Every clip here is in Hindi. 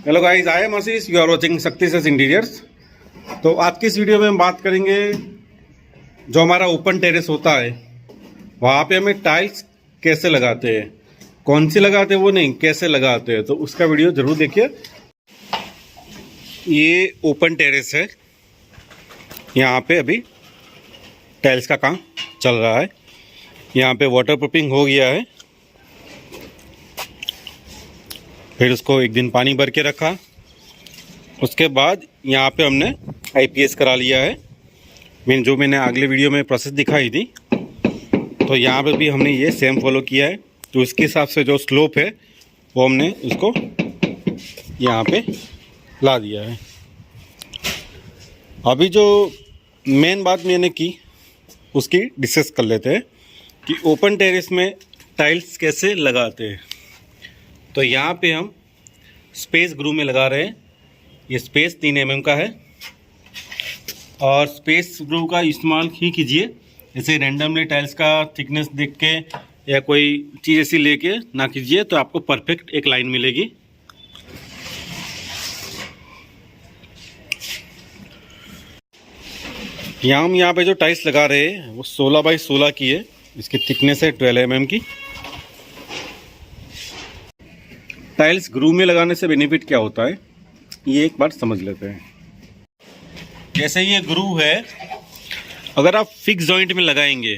Hello guys, I am Ashish, you are watching Shakti सेस इंटीरियर्स। तो आज की इस वीडियो में हम बात करेंगे जो हमारा ओपन टेरेस होता है वहाँ पे हमें टाइल्स कैसे लगाते हैं, कौन सी लगाते हैं वो नहीं, कैसे लगाते हैं, तो उसका वीडियो जरूर देखिए। ये ओपन टेरेस है, यहाँ पे अभी टाइल्स का काम चल रहा है। यहाँ पे वाटर प्रूफिंग हो गया है, फिर उसको एक दिन पानी भर के रखा। उसके बाद यहाँ पे हमने आईपीएस करा लिया है, जो मैंने अगले वीडियो में प्रोसेस दिखाई थी। तो यहाँ पे भी हमने ये सेम फॉलो किया है। तो उसके हिसाब से जो स्लोप है वो हमने उसको यहाँ पे ला दिया है। अभी जो मेन बात मैंने की उसकी डिस्कस कर लेते हैं कि ओपन टेरेस में टाइल्स कैसे लगाते हैं। तो यहाँ पे हम स्पेस ग्रू में लगा रहे हैं। ये स्पेस 3 mm का है और स्पेस ग्रू का इस्तेमाल ही कीजिए। ऐसे रैंडमली टाइल्स का थिकनेस देख के या कोई चीज़ ऐसी लेके ना कीजिए, तो आपको परफेक्ट एक लाइन मिलेगी। हम यहाँ पे जो टाइल्स लगा रहे हैं वो 16 बाई 16 की है। इसकी थिकनेस है 12 mm की। टाइल्स ग्रू में लगाने से बेनिफिट क्या होता है ये एक बार समझ लेते हैं। जैसे ये ग्रू है, अगर आप फिक्स जॉइंट में लगाएंगे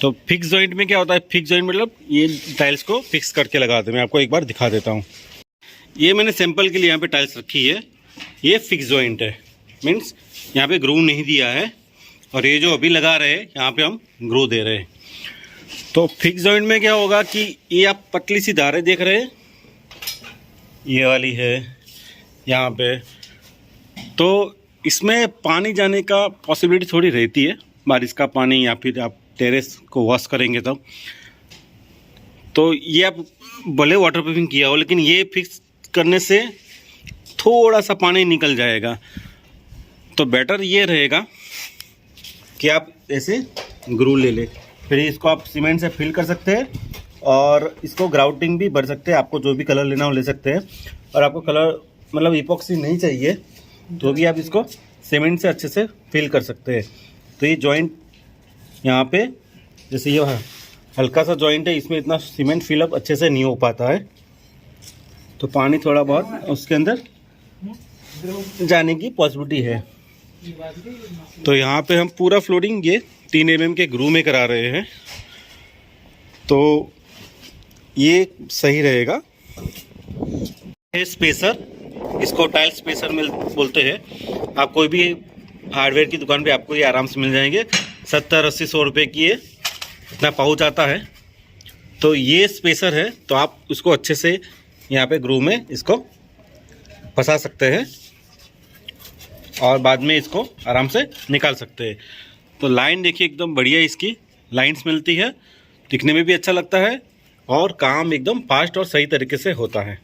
तो फिक्स जॉइंट में क्या होता है, फिक्स जॉइंट मतलब ये टाइल्स को फिक्स करके लगाते हैं। मैं आपको एक बार दिखा देता हूँ। ये मैंने सैंपल के लिए यहाँ पे टाइल्स रखी है। ये फिक्स जॉइंट है, मीन्स यहाँ पे ग्रू नहीं दिया है। और ये जो अभी लगा रहे हैं यहाँ पे हम ग्रू दे रहे हैं। तो फिक्स जॉइंट में क्या होगा कि ये आप पतली सी धारें देख रहे हैं, ये वाली है यहाँ पे, तो इसमें पानी जाने का पॉसिबिलिटी थोड़ी रहती है, बारिश का पानी या फिर आप टेरेस को वॉश करेंगे तब। तो ये आप भले वाटर प्रूफिंग किया हो, लेकिन ये फिक्स करने से थोड़ा सा पानी निकल जाएगा। तो बेटर ये रहेगा कि आप ऐसे ग्रू ले ले, फिर इसको आप सीमेंट से फिल कर सकते हैं और इसको ग्राउटिंग भी भर सकते हैं। आपको जो भी कलर लेना हो ले सकते हैं। और आपको कलर मतलब इपॉक्सी नहीं चाहिए तो भी आप इसको सीमेंट से अच्छे से फिल कर सकते हैं। तो ये जॉइंट यहाँ पे जैसे ये हल्का सा जॉइंट है, इसमें इतना सीमेंट फिलअप अच्छे से नहीं हो पाता है, तो पानी थोड़ा बहुत उसके अंदर जाने की पॉसिबिलिटी है। तो यहाँ पे हम पूरा फ्लोरिंग ये 3 mm के ग्रू में करा रहे हैं, तो ये सही रहेगा। स्पेसर, इसको टाइल स्पेसर मिल बोलते हैं। आप कोई भी हार्डवेयर की दुकान पे आपको ये आराम से मिल जाएंगे। 70-80-100 रुपये की ये इतना पाउच आता है। तो ये स्पेसर है, तो आप उसको अच्छे से यहाँ पे ग्रू में इसको फंसा सकते हैं और बाद में इसको आराम से निकाल सकते हैं। तो लाइन देखिए एकदम बढ़िया इसकी लाइंस मिलती है, दिखने में भी अच्छा लगता है और काम एकदम फास्ट और सही तरीके से होता है।